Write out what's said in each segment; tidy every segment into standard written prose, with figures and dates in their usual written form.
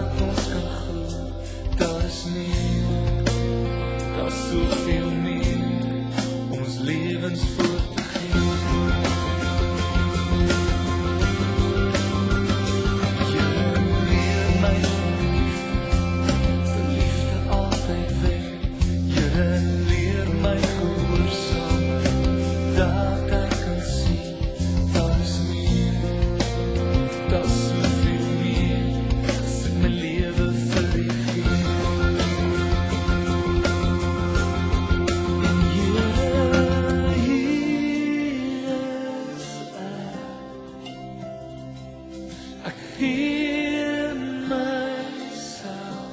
wat ons kan glo, daar is meer, daar is soveel meer, om ons lewens voor te gee. Here, leer my van liefde altyd weg. Here, leer my gehoorsaam, dat ek kan sien, daar is meer, daar is soveel meer, as ek my lewe vir U gee. En Here, hier is ek gee myself,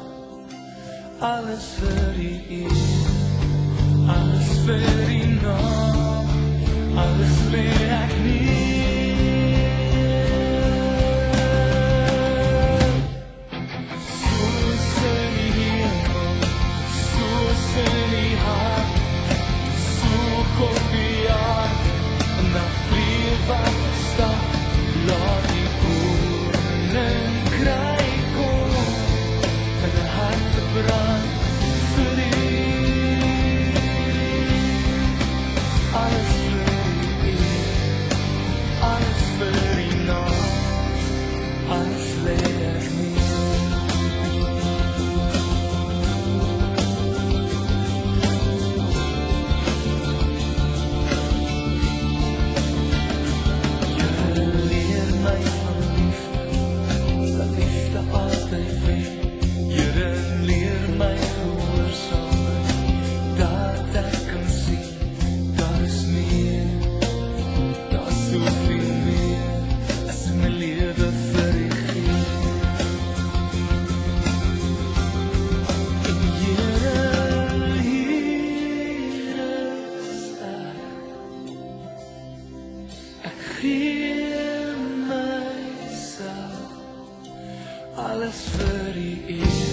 alles vir U eer, alles vir U naam, alles wil ek neer. Soos in die hemel, soos in die hart, so kom die aard, en na vrede wat stap, laat die koninkryk kom, en 'n hart te brand vir U. Alles vir U eer, alles vir U naam, alles lê ek neer. Here, leer my van liefde, dat liefde altyd wen. Here, leer my gehoorsaamheid, dat ek kan sien, daar is meer, daar is soveel meer, as ek my lewe vir U gee. En Here, hier is ek gee myself, alles vir U eer.